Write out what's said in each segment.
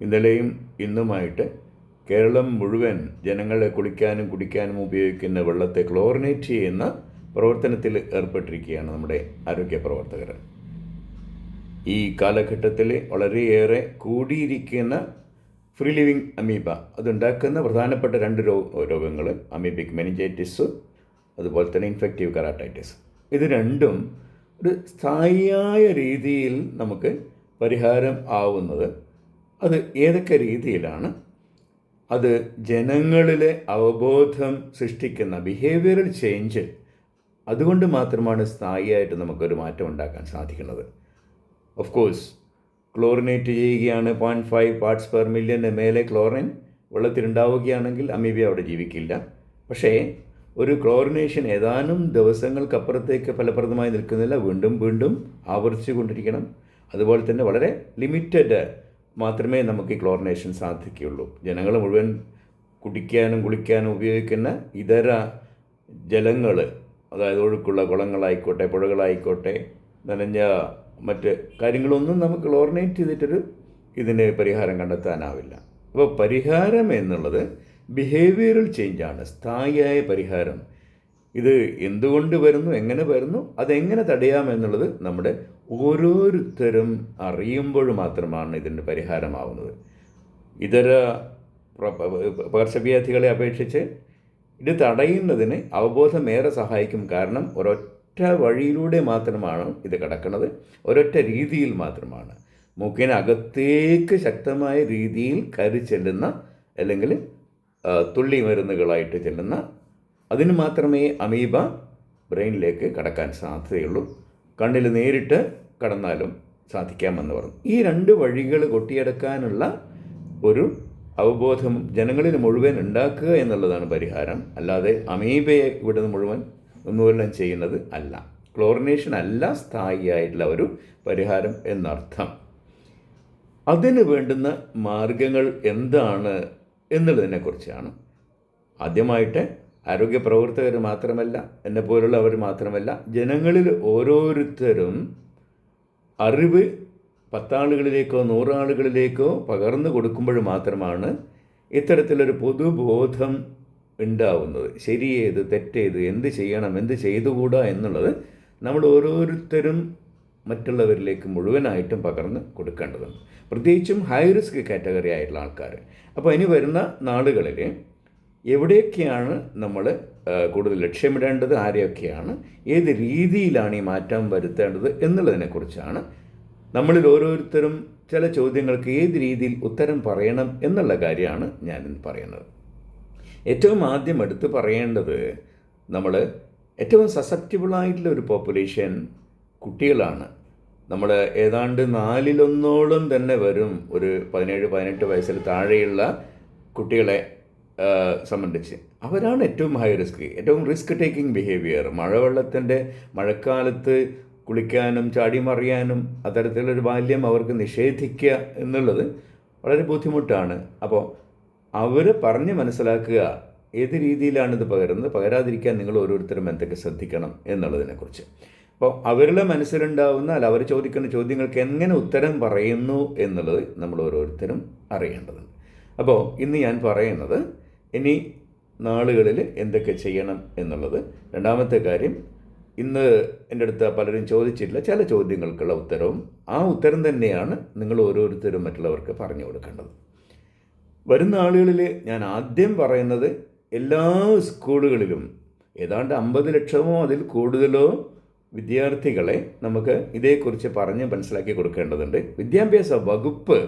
ഇന്നലെയും ഇന്നുമായിട്ട് കേരളം മുഴുവൻ ജനങ്ങളെ കുളിക്കാനും കുടിക്കാനും ഉപയോഗിക്കുന്ന വെള്ളത്തെ ക്ലോറിനേറ്റ് ചെയ്യുന്ന പ്രവർത്തനത്തിൽ ഏർപ്പെട്ടിരിക്കുകയാണ് നമ്മുടെ ആരോഗ്യ പ്രവർത്തകർ. ഈ കാലഘട്ടത്തിൽ വളരെയേറെ കൂടിയിരിക്കുന്ന ഫ്രീ ലിവിങ് അമീബ അതുണ്ടാക്കുന്ന പ്രധാനപ്പെട്ട 2 രോഗങ്ങൾ, അമീബിക് മെനിഞ്ചൈറ്റിസ് അതുപോലെ തന്നെ ഇൻഫെക്റ്റീവ് കെറാട്ടൈറ്റിസ്. ഇത് രണ്ടും ഒരു സ്ഥായിയായ രീതിയിൽ നമുക്ക് പരിഹാരം ആവുന്നത് അത് ഏതൊക്കെ രീതിയിലാണ്? അത് ജനങ്ങളിലെ അവബോധം സൃഷ്ടിക്കുന്ന ബിഹേവിയറൽ ചേഞ്ച്, അതുകൊണ്ട് മാത്രമാണ് സ്ഥായിയായിട്ട് നമുക്കൊരു മാറ്റം ഉണ്ടാക്കാൻ സാധിക്കുന്നത്. ഓഫ് കോഴ്സ് ക്ലോറിനേറ്റ് ചെയ്യുകയാണ്, 0.5 പാർട്സ് പെർ മില്യന് മേലെ ക്ലോറിൻ വെള്ളത്തിലുണ്ടാവുകയാണെങ്കിൽ അമീബ അവിടെ ജീവിക്കില്ല. പക്ഷേ ഒരു ക്ലോറിനേഷൻ ഏതാനും ദിവസങ്ങൾക്കപ്പുറത്തേക്ക് ഫലപ്രദമായി നിൽക്കുന്നില്ല, വീണ്ടും വീണ്ടും ആവർത്തിച്ചു കൊണ്ടിരിക്കണം. അതുപോലെ തന്നെ വളരെ ലിമിറ്റഡ് മാത്രമേ നമുക്ക് ഈ ക്ലോറിനേഷൻ സാധിക്കുകയുള്ളൂ. ജനങ്ങൾ മുഴുവൻ കുടിക്കാനും കുളിക്കാനും ഉപയോഗിക്കുന്ന ഇതര ജലങ്ങൾ, അതായത് ഒഴുക്കുള്ള കുളങ്ങളായിക്കോട്ടെ പുഴകളായിക്കോട്ടെ നനഞ്ഞ മറ്റ് കാര്യങ്ങളൊന്നും നമുക്ക് ക്ലോറിനേറ്റ് ചെയ്തിട്ടൊരു ഇതിന് പരിഹാരം കണ്ടെത്താനാവില്ല. അപ്പോൾ പരിഹാരം എന്നുള്ളത് ബിഹേവിയറൽ ചേഞ്ചാണ്, സ്ഥായിയായ പരിഹാരം. ഇത് എന്തുകൊണ്ട് വരുന്നു, എങ്ങനെ വരുന്നു, അതെങ്ങനെ തടയാമെന്നുള്ളത് നമ്മുടെ ഓരോരുത്തരും അറിയുമ്പോൾ മാത്രമാണ് ഇതിൻ്റെ പരിഹാരമാവുന്നത്. ഇതര പകർച്ചവ്യാധികളെ അപേക്ഷിച്ച് ഇത് തടയുന്നതിന് അവബോധം ഏറെ സഹായിക്കും. കാരണം ഒരൊറ്റ വഴിയിലൂടെ മാത്രമാണ് ഇത് കടക്കുന്നത്, ഒരൊറ്റ രീതിയിൽ മാത്രമാണ്. മൂക്കിനകത്തേക്ക് ശക്തമായ രീതിയിൽ കയറി ചെല്ലുന്ന അല്ലെങ്കിൽ തുള്ളി മരുന്നുകളായിട്ട് ചെല്ലുന്ന, അതിന് മാത്രമേ അമീബ ബ്രെയിനിലേക്ക് കടക്കാൻ സാധ്യതയുള്ളൂ. കണ്ണിൽ നേരിട്ട് കടന്നാലും സാധിക്കാമെന്ന് പറഞ്ഞു. ഈ 2 വഴികൾ കൊട്ടിയടക്കാനുള്ള ഒരു അവബോധം ജനങ്ങളിൽ മുഴുവൻ ഉണ്ടാക്കുക എന്നുള്ളതാണ് പരിഹാരം. അല്ലാതെ അമീബയെ ഇവിടുന്ന് മുഴുവൻ ഒന്നുമെല്ലാം ചെയ്യുന്നത് അല്ല. ക്ലോറിനേഷൻ അല്ല സ്ഥായിയായിട്ടുള്ള ഒരു പരിഹാരം എന്നർത്ഥം. അതിന് വേണ്ടുന്ന മാർഗങ്ങൾ എന്താണ് എന്നുള്ളതിനെക്കുറിച്ചാണ് ആദ്യമായിട്ട് ആരോഗ്യ പ്രവർത്തകർ മാത്രമല്ല, എന്നെപ്പോലുള്ളവർ മാത്രമല്ല, ജനങ്ങളിൽ ഓരോരുത്തരും അറിവ് 10 ആളുകളിലേക്കോ 100 ആളുകളിലേക്കോ പകർന്നു കൊടുക്കുമ്പോൾ മാത്രമാണ് ഇത്തരത്തിലൊരു പൊതുബോധം ഉണ്ടാവുന്നത്. ശരിയേത് തെറ്റേത്, എന്ത് ചെയ്യണം എന്ത് ചെയ്തുകൂടാ എന്നുള്ളത് നമ്മൾ ഓരോരുത്തരും മറ്റുള്ളവരിലേക്ക് മുഴുവനായിട്ടും പകർന്ന് കൊടുക്കേണ്ടതുണ്ട്. പ്രത്യേകിച്ചും ഹൈ റിസ്ക് കാറ്റഗറി ആയിട്ടുള്ള ആൾക്കാർ. അപ്പോൾ ഇനി വരുന്ന നാളുകളിൽ എവിടെയൊക്കെയാണ് നമ്മൾ കൂടുതൽ ലക്ഷ്യമിടേണ്ടത്, ആരെയൊക്കെയാണ്, ഏത് രീതിയിലാണ് ഈ മാറ്റം വരുത്തേണ്ടത് എന്നുള്ളതിനെക്കുറിച്ചാണ് നമ്മളിൽ ഓരോരുത്തരും ചില ചോദ്യങ്ങൾക്ക് ഏത് രീതിയിൽ ഉത്തരം പറയണം എന്നുള്ള കാര്യമാണ് ഞാനിന്ന് പറയുന്നത്. ഏറ്റവും ആദ്യം എടുത്ത് പറയേണ്ടത്, നമ്മൾ ഏറ്റവും സസെപ്റ്റിബിളായിട്ടുള്ള ഒരു പോപ്പുലേഷൻ കുട്ടികളാണ്. നമ്മൾ ഏതാണ്ട് 4/1 തന്നെ വരും ഒരു 17-18 വയസ്സിൽ താഴെയുള്ള കുട്ടികളെ സംബന്ധിച്ച്. അവരാണ് ഏറ്റവും ഹൈ റിസ്ക്, ഏറ്റവും റിസ്ക് ടേക്കിംഗ് ബിഹേവിയർ. മഴക്കാലത്ത് കുളിക്കാനും ചാടിമറിയാനും അത്തരത്തിലൊരു ബാല്യം അവർക്ക് നിഷേധിക്കുക എന്നുള്ളത് വളരെ ബുദ്ധിമുട്ടാണ്. അപ്പോൾ അവർ പറഞ്ഞ് മനസ്സിലാക്കുക ഏത് രീതിയിലാണിത് പകരുന്നത്, പകരാതിരിക്കാൻ നിങ്ങൾ ഓരോരുത്തരും എന്തൊക്കെ ശ്രദ്ധിക്കണം എന്നുള്ളതിനെക്കുറിച്ച്. അപ്പോൾ അവരുടെ മനസ്സിലുണ്ടാവുന്ന അവർ ചോദിക്കുന്ന ചോദ്യങ്ങൾക്ക് എങ്ങനെ ഉത്തരം പറയുന്നു എന്നുള്ളത് നമ്മൾ ഓരോരുത്തരും അറിയേണ്ടതുണ്ട്. അപ്പോൾ ഇന്ന് ഞാൻ പറയുന്നത് ഇനി നാളുകളിൽ എന്തൊക്കെ ചെയ്യണം എന്നുള്ളത്. രണ്ടാമത്തെ കാര്യം, ഇന്ന് എൻ്റെ അടുത്ത് പലരും ചോദിച്ചിട്ടില്ല ചില ചോദ്യങ്ങൾക്കുള്ള ഉത്തരവും ആ ഉത്തരം തന്നെയാണ് നിങ്ങൾ ഓരോരുത്തരും മറ്റുള്ളവർക്ക് പറഞ്ഞു കൊടുക്കേണ്ടത്. വരുന്ന ആളുകളിൽ ഞാൻ ആദ്യം പറയുന്നത്, എല്ലാ സ്കൂളുകളിലും ഏതാണ്ട് 50 ലക്ഷമോ അതിൽ കൂടുതലോ വിദ്യാർത്ഥികളെ നമുക്ക് ഇതേക്കുറിച്ച് പറഞ്ഞ് മനസ്സിലാക്കി കൊടുക്കേണ്ടതുണ്ട്. വിദ്യാഭ്യാസ വകുപ്പ്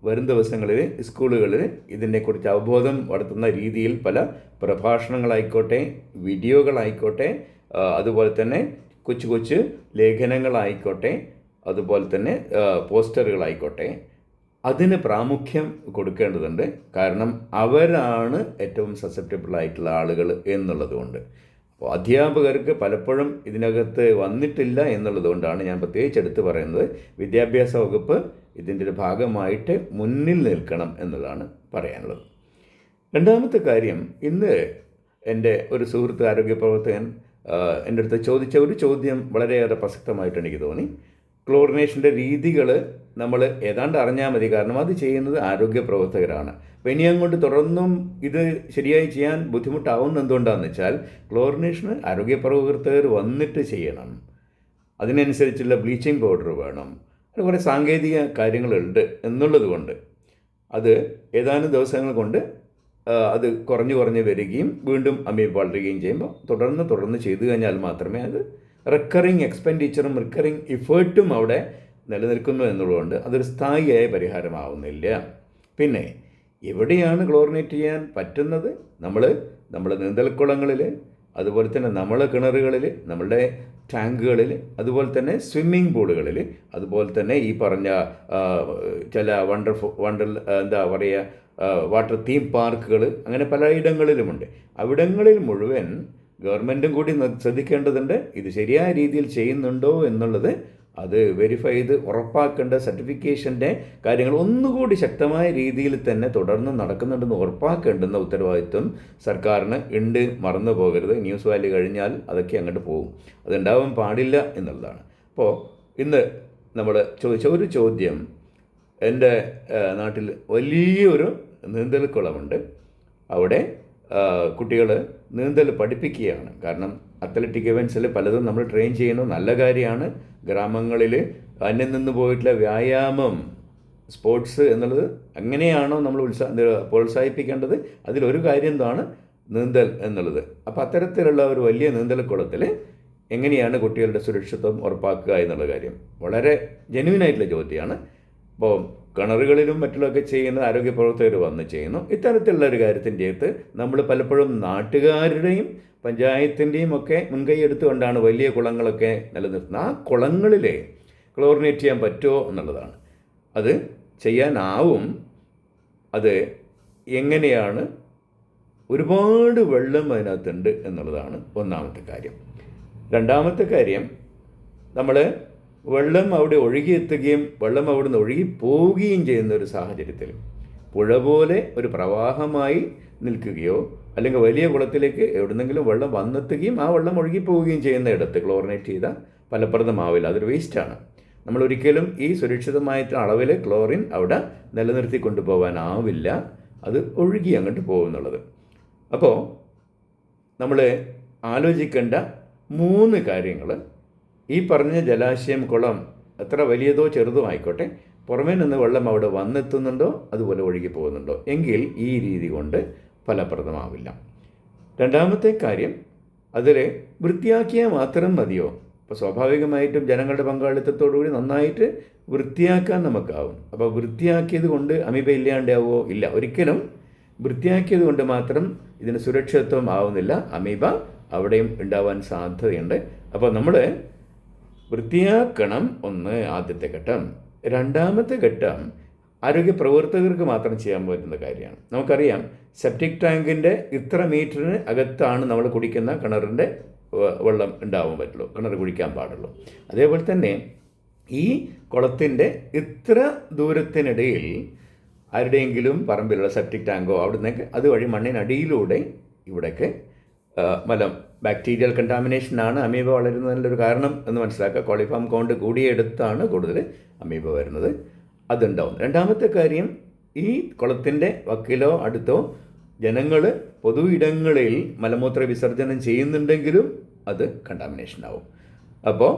വരും ദിവസങ്ങളിൽ സ്കൂളുകളിൽ ഇതിനെക്കുറിച്ച് അവബോധം വളർത്തുന്ന രീതിയിൽ പല പ്രഭാഷണങ്ങളായിക്കോട്ടെ, വീഡിയോകളായിക്കോട്ടെ, അതുപോലെ തന്നെ കൊച്ചു കൊച്ചു ലേഖനങ്ങളായിക്കോട്ടെ, അതുപോലെ തന്നെ പോസ്റ്ററുകളായിക്കോട്ടെ, അതിന് പ്രാമുഖ്യം കൊടുക്കേണ്ടതുണ്ട്. കാരണം അവരാണ് ഏറ്റവും സസെപ്റ്റബിളായിട്ടുള്ള ആളുകൾ എന്നുള്ളതുകൊണ്ട്. അപ്പോൾ അധ്യാപകർക്ക് പലപ്പോഴും ഇതിനകത്ത് വന്നിട്ടില്ല എന്നുള്ളതുകൊണ്ടാണ് ഞാൻ പ്രത്യേകിച്ച് എടുത്ത് പറയുന്നത്, വിദ്യാഭ്യാസ വകുപ്പ് ഇതിൻ്റെ ഒരു ഭാഗമായിട്ട് മുന്നിൽ നിൽക്കണം എന്നുള്ളതാണ് പറയാനുള്ളത്. രണ്ടാമത്തെ കാര്യം, ഇന്ന് എൻ്റെ ഒരു സുഹൃത്ത് ആരോഗ്യ പ്രവർത്തകൻ എൻ്റെ അടുത്ത് ചോദിച്ച ഒരു ചോദ്യം വളരെയേറെ പ്രസക്തമായിട്ട് എനിക്ക് തോന്നി. ക്ലോറിനേഷൻ്റെ രീതികൾ നമ്മൾ ഏതാണ്ട് അറിഞ്ഞാൽ മതി. കാരണം അത് ചെയ്യുന്നത് ആരോഗ്യ പ്രവർത്തകരാണ്. അപ്പോൾ ഇനി അങ്ങോട്ട് തുടർന്നും ഇത് ശരിയായി ചെയ്യാൻ ബുദ്ധിമുട്ടാവുന്ന എന്തുകൊണ്ടാണെന്ന് വെച്ചാൽ ക്ലോറിനേഷന് ആരോഗ്യ പ്രവർത്തകർ വന്നിട്ട് ചെയ്യണം. അതിനനുസരിച്ചുള്ള ബ്ലീച്ചിങ് പൗഡർ വേണം. അത് കുറേ സാങ്കേതിക കാര്യങ്ങളുണ്ട് എന്നുള്ളത് കൊണ്ട് അത് ഏതാനും ദിവസങ്ങൾ കൊണ്ട് അത് കുറഞ്ഞ് വരികയും വീണ്ടും അമീബ വളരുകയും ചെയ്യുമ്പോൾ തുടർന്ന് ചെയ്തു കഴിഞ്ഞാൽ മാത്രമേ അത് റിക്കറിങ് എക്സ്പെൻഡിച്ചറും റിക്കറിങ് ഇഫേർട്ടും അവിടെ നിലനിൽക്കുന്നു എന്നുള്ളതുകൊണ്ട് അതൊരു സ്ഥായിയായ പരിഹാരമാവുന്നില്ല. പിന്നെ എവിടെയാണ് ക്ലോറിനേറ്റ് ചെയ്യാൻ പറ്റുന്നത്? നമ്മുടെ നീന്തൽക്കുളങ്ങളിൽ, അതുപോലെ തന്നെ നമ്മളെ കിണറുകളിൽ, നമ്മളുടെ ടാങ്കുകളിൽ, അതുപോലെ തന്നെ സ്വിമ്മിംഗ് പൂളുകളിൽ, അതുപോലെ തന്നെ ഈ പറഞ്ഞ ചില വാട്ടർ തീം പാർക്കുകൾ, അങ്ങനെ പലയിടങ്ങളിലുമുണ്ട്. അവിടങ്ങളിൽ മുഴുവൻ ഗവൺമെൻറ്റും കൂടി ശ്രദ്ധിക്കേണ്ടതുണ്ട്. ഇത് ശരിയായ രീതിയിൽ ചെയ്യുന്നുണ്ടോ എന്നുള്ളത് അത് വെരിഫൈ ചെയ്ത് ഉറപ്പാക്കേണ്ട സർട്ടിഫിക്കേഷൻ്റെ കാര്യങ്ങൾ ഒന്നുകൂടി ശക്തമായ രീതിയിൽ തന്നെ തുടർന്ന് നടക്കുന്നുണ്ടെന്ന് ഉറപ്പാക്കേണ്ടുന്ന ഉത്തരവാദിത്വം സർക്കാരിന് ഉണ്ട്. മറന്നു പോകരുത്. ന്യൂസ് വാല്യൂ കഴിഞ്ഞാൽ അതൊക്കെ അങ്ങോട്ട് പോകും. അതുണ്ടാവാൻ പാടില്ല എന്നുള്ളതാണ്. അപ്പോൾ ഇന്ന് നമ്മൾ ചോദിച്ച ഒരു ചോദ്യം, എൻ്റെ നാട്ടിൽ വലിയൊരു നീന്തൽക്കുളമുണ്ട്. അവിടെ കുട്ടികൾ നീന്തൽ പഠിപ്പിക്കുകയാണ്. കാരണം അത്ലറ്റിക് ഇവൻറ്റ്സിൽ പലതും നമ്മൾ ട്രെയിൻ ചെയ്യുന്നത് നല്ല കാര്യമാണ്. ഗ്രാമങ്ങളിൽ അന്യം നിന്ന് പോയിട്ടുള്ള വ്യായാമം, സ്പോർട്സ് എന്നുള്ളത് എങ്ങനെയാണോ നമ്മൾ പ്രോത്സാഹിപ്പിക്കേണ്ടത്, അതിലൊരു കാര്യം എന്താണ് നീന്തൽ എന്നുള്ളത്. അപ്പോൾ അത്തരത്തിലുള്ള ഒരു വലിയ നീന്തൽക്കുളത്തിൽ എങ്ങനെയാണ് കുട്ടികളുടെ സുരക്ഷിതത്വം ഉറപ്പാക്കുക എന്നുള്ള കാര്യം വളരെ ജെന്യുവിനായിട്ടുള്ള ചോദ്യമാണ്. അപ്പോൾ കിണറുകളിലും മറ്റുള്ളതൊക്കെ ചെയ്യുന്നത് ആരോഗ്യ പ്രവർത്തകർ വന്ന് ചെയ്യുന്നു. ഇത്തരത്തിലുള്ള ഒരു കാര്യത്തിൻ്റെ അകത്ത് നമ്മൾ പലപ്പോഴും നാട്ടുകാരുടെയും പഞ്ചായത്തിൻ്റെയും ഒക്കെ മുൻകൈ എടുത്തുകൊണ്ടാണ് വലിയ കുളങ്ങളൊക്കെ നിലനിർത്തുന്നത്. ആ കുളങ്ങളിൽ ക്ലോറിനേറ്റ് ചെയ്യാൻ പറ്റുമോ എന്നുള്ളതാണ്. അത് ചെയ്യാനാവും. അത് എങ്ങനെയാണ്? ഒരുപാട് വെള്ളം അതിനകത്തുണ്ട് എന്നുള്ളതാണ് ഒന്നാമത്തെ കാര്യം. രണ്ടാമത്തെ കാര്യം, നമ്മൾ വെള്ളം അവിടെ ഒഴുകിയെത്തുകയും വെള്ളം അവിടെ നിന്ന് ഒഴുകി പോവുകയും ചെയ്യുന്ന ഒരു സാഹചര്യത്തിൽ പുഴ പോലെ ഒരു പ്രവാഹമായി നിൽക്കുകയോ അല്ലെങ്കിൽ വലിയ കുളത്തിലേക്ക് എവിടുന്നെങ്കിലും വെള്ളം വന്നെത്തുകയും ആ വെള്ളം ഒഴുകി പോവുകയും ചെയ്യുന്ന ഇടത്ത് ക്ലോറിനേറ്റ് ചെയ്താൽ ഫലപ്രദമാവില്ല. അതൊരു വേസ്റ്റാണ്. നമ്മളൊരിക്കലും ഈ സുരക്ഷിതമായിട്ടുള്ള അളവിൽ ക്ലോറിൻ അവിടെ നിലനിർത്തി കൊണ്ടുപോകാനാവില്ല. അത് ഒഴുകി അങ്ങോട്ട് പോകുന്നുള്ളത്. അപ്പോൾ നമ്മൾ ആലോചിക്കേണ്ട 3 കാര്യങ്ങൾ, ഈ പറഞ്ഞ ജലാശയം, കുളം എത്ര വലിയതോ ചെറുതോ ആയിക്കോട്ടെ, പുറമേ നിന്ന് വെള്ളം അവിടെ വന്നെത്തുന്നുണ്ടോ, അതുപോലെ ഒഴുകി പോകുന്നുണ്ടോ എങ്കിൽ ഈ രീതി കൊണ്ട് ഫലപ്രദമാവില്ല. രണ്ടാമത്തെ കാര്യം, അതിൽ വൃത്തിയാക്കിയാൽ മാത്രം മതിയോ? അപ്പോൾ സ്വാഭാവികമായിട്ടും ജനങ്ങളുടെ പങ്കാളിത്തത്തോടുകൂടി നന്നായിട്ട് വൃത്തിയാക്കാൻ നമുക്കാവും. അപ്പോൾ വൃത്തിയാക്കിയത് കൊണ്ട് അമീബ ഇല്ലാണ്ടാവോ? ഇല്ല, ഒരിക്കലും വൃത്തിയാക്കിയത് കൊണ്ട് മാത്രം ഇതിന് സുരക്ഷിതത്വം ആവുന്നില്ല. അമീബ അവിടെയും ഉണ്ടാവാൻ സാധ്യതയുണ്ട്. അപ്പോൾ നമ്മൾ വൃത്തിയാക്കണം, ആദ്യത്തെ ഘട്ടം. രണ്ടാമത്തെ ഘട്ടം ആരോഗ്യ പ്രവർത്തകർക്ക് മാത്രം ചെയ്യാൻ പറ്റുന്ന കാര്യമാണ്. നമുക്കറിയാം, സെപ്റ്റിക് ടാങ്കിൻ്റെ ഇത്ര മീറ്ററിന് അകത്താണ് നമ്മൾ കുടിക്കുന്ന കിണറിൻ്റെ വെള്ളം ഉണ്ടാവാൻ പറ്റുള്ളൂ, കിണർ കുടിക്കാൻ പാടുള്ളൂ. അതേപോലെ തന്നെ ഈ കുളത്തിൻ്റെ ഇത്ര ദൂരത്തിനിടയിൽ ആരുടെയെങ്കിലും പറമ്പിലുള്ള സെപ്റ്റിക് ടാങ്കോ അവിടുന്നൊക്കെ അതുവഴി മണ്ണിനടിയിലൂടെ ഇവിടേക്ക് മലം ബാക്ടീരിയൽ കണ്ടാമിനേഷനാണ് അമീബ വളരുന്നതിനൊരു കാരണം എന്ന് മനസ്സിലാക്കുക. കോളിഫോം കൗണ്ട് കൂടിയെടുത്താണ് കൂടുതൽ അമീബ വരുന്നത്. അതുണ്ടാവും. രണ്ടാമത്തെ കാര്യം, ഈ കുളത്തിൻ്റെ വക്കിലോ അടുത്തോ ജനങ്ങൾ പൊതു ഇടങ്ങളിൽ മലമൂത്ര വിസർജനം ചെയ്യുന്നുണ്ടെങ്കിലും അത് കണ്ടാമിനേഷൻ ആവും. അപ്പോൾ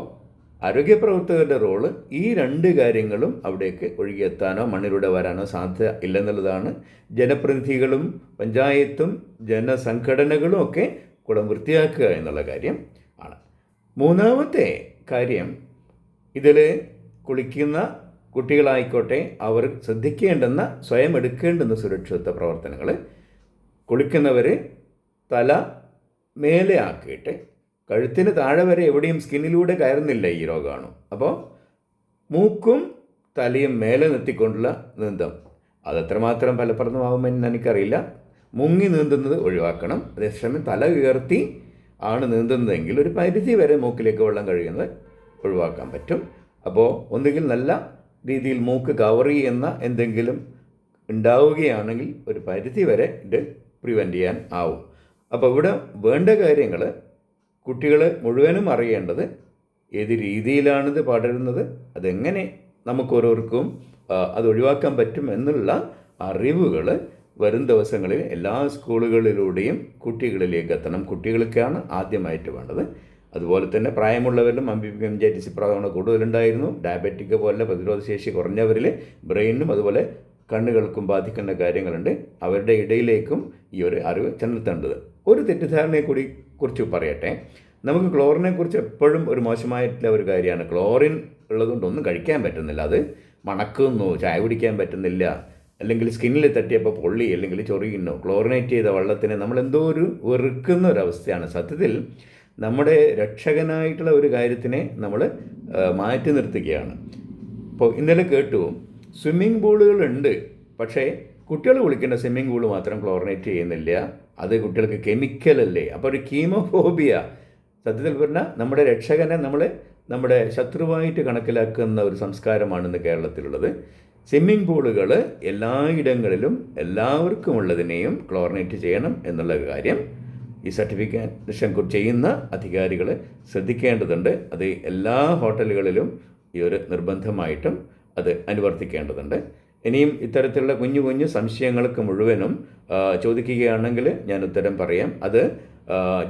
ആരോഗ്യ പ്രവർത്തകരുടെ റോള് ഈ 2 കാര്യങ്ങളും അവിടേക്ക് ഒഴുകിയെത്താനോ മണ്ണിലൂടെ വരാനോ സാധ്യത ഇല്ലെന്നുള്ളതാണ്. ജനപ്രതിനിധികളും പഞ്ചായത്തും ജനസംഘടനകളും ഒക്കെ കുളം വൃത്തിയാക്കുക എന്നുള്ള കാര്യം ആണ്. മൂന്നാമത്തെ കാര്യം, ഇതിൽ കുളിക്കുന്ന കുട്ടികളായിക്കോട്ടെ, അവർ ശ്രദ്ധിക്കേണ്ടുന്ന, സ്വയം എടുക്കേണ്ടുന്ന സുരക്ഷിതത്വ പ്രവർത്തനങ്ങൾ. കുളിക്കുന്നവർ തല മേലെ ആക്കിയിട്ട്, കഴുത്തിന് താഴെ വരെ എവിടെയും സ്കിന്നിലൂടെ കയറുന്നില്ല ഈ രോഗമാണ്. അപ്പോൾ മൂക്കും തലയും മേലെ നിർത്തിക്കൊണ്ടുള്ള നീന്തം അതെത്രമാത്രം ഫലപ്രദമാകുമെന്ന് എനിക്കറിയില്ല. മുങ്ങി നീന്തുന്നത് ഒഴിവാക്കണം. അതേസമയം തല ഉയർത്തി ആണ് നീന്തുന്നതെങ്കിൽ ഒരു പരിധി വരെ മൂക്കിലേക്ക് വെള്ളം കഴിയുന്നത് ഒഴിവാക്കാൻ പറ്റും. അപ്പോൾ ഒന്നുകിൽ നല്ല രീതിയിൽ മൂക്ക് കവർ ചെയ്യുന്ന എന്തെങ്കിലും ഉണ്ടാവുകയാണെങ്കിൽ ഒരു പരിധി വരെ ഇത് പ്രിവെൻറ്റ് ചെയ്യാൻ ആവും. അപ്പോൾ ഇവിടെ വേണ്ട കാര്യങ്ങൾ കുട്ടികൾ മുഴുവനും അറിയേണ്ടത് ഏത് രീതിയിലാണിത് പടരുന്നത്, അതെങ്ങനെ നമുക്കോരോർക്കും അത് ഒഴിവാക്കാൻ പറ്റും എന്നുള്ള അറിവുകൾ വരും ദിവസങ്ങളിൽ എല്ലാ സ്കൂളുകളിലൂടെയും കുട്ടികളിലേക്ക് എത്തണം. കുട്ടികൾക്കാണ് ആദ്യമായിട്ട് വേണ്ടത്. അതുപോലെ തന്നെ പ്രായമുള്ളവരിലും മെനിഞ്ചൈറ്റിസ് ഇപ്രാവണ കൂടുതലുണ്ടായിരുന്നു. ഡയബറ്റിക് പോലെ പ്രതിരോധശേഷി കുറഞ്ഞവരിൽ ബ്രെയിനും അതുപോലെ കണ്ണുകൾക്കും ബാധിക്കേണ്ട കാര്യങ്ങളുണ്ട്. അവരുടെ ഇടയിലേക്കും ഈ ഒരു അറിവ് ചെന്നെത്തേണ്ടത്. ഒരു തെറ്റിദ്ധാരണയെ കുറിച്ച് പറയട്ടെ. നമുക്ക് ക്ലോറിനെ കുറിച്ച് എപ്പോഴും ഒരു മോശമായിട്ടുള്ള ഒരു കാര്യമാണ്. ക്ലോറിൻ ഉള്ളതുകൊണ്ടൊന്നും കഴിക്കാൻ പറ്റുന്നില്ല, അത് മണക്കുന്നു, ചായ കുടിക്കാൻ പറ്റുന്നില്ല, അല്ലെങ്കിൽ സ്കിന്നിൽ തട്ടിയപ്പോൾ പൊള്ളി, അല്ലെങ്കിൽ ചൊറിയുന്നു. ക്ലോറിനേറ്റ് ചെയ്ത വെള്ളത്തിനെ നമ്മളെന്തോ ഒരു വെറുക്കുന്ന ഒരവസ്ഥയാണ്. സത്യത്തിൽ നമ്മുടെ രക്ഷകനായിട്ടുള്ള ഒരു കാര്യത്തിനെ നമ്മൾ മാറ്റി നിർത്തുകയാണ്. ഇപ്പോൾ ഇന്നലെ കേട്ടു, സ്വിമ്മിംഗ് പൂളുകളുണ്ട്, പക്ഷേ കുട്ടികൾ കുളിക്കേണ്ട സ്വിമ്മിംഗ് പൂൾ മാത്രം ക്ലോറിനേറ്റ് ചെയ്യുന്നില്ല, അത് കുട്ടികൾക്ക് കെമിക്കലല്ലേ. അപ്പോൾ ഒരു കീമോഫോബിയ. സത്യത്തിൽ പറഞ്ഞാൽ നമ്മുടെ രക്ഷകനെ നമ്മുടെ ശത്രുവായിട്ട് കണക്കിലാക്കുന്ന ഒരു സംസ്കാരമാണിന്ന് കേരളത്തിലുള്ളത്. സ്വിമ്മിംഗ് പൂളുകൾ എല്ലായിടങ്ങളിലും എല്ലാവർക്കുമുള്ളതിനെയും ക്ലോറിനേറ്റ് ചെയ്യണം എന്നുള്ള കാര്യം ഈ സർട്ടിഫിക്കേഷൻ ചെയ്യുന്ന അധികാരികൾ ശ്രദ്ധിക്കേണ്ടതുണ്ട്. അത് എല്ലാ ഹോട്ടലുകളിലും ഈ ഒരു നിർബന്ധമായിട്ടും അത് അനുവർത്തിക്കേണ്ടതുണ്ട്. ഇനിയും ഇത്തരത്തിലുള്ള കുഞ്ഞു കുഞ്ഞു സംശയങ്ങൾക്ക് മുഴുവനും ചോദിക്കുകയാണെങ്കിൽ ഞാൻ ഉത്തരം പറയാം. അത്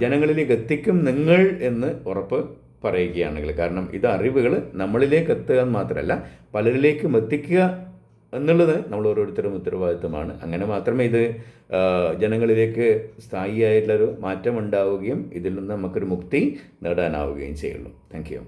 ജനങ്ങളിലേക്ക് എത്തിക്കും നിങ്ങൾ എന്ന് ഉറപ്പ് പറയുകയാണെങ്കിൽ. കാരണം ഇത് അറിവുകൾ നമ്മളിലേക്ക് എത്തുക മാത്രമല്ല, പലരിലേക്കും എത്തിക്കുക എന്നുള്ളത് നമ്മൾ ഓരോരുത്തരും ഉത്തരവാദിത്വമാണ്. അങ്ങനെ മാത്രമേ ഇത് ജനങ്ങളിലേക്ക് സ്ഥായിയായിട്ടുള്ളൊരു മാറ്റം ഉണ്ടാവുകയും ഇതിൽ നിന്ന് നമുക്കൊരു മുക്തി നേടാനാവുകയും ചെയ്യുള്ളൂ. Thank you.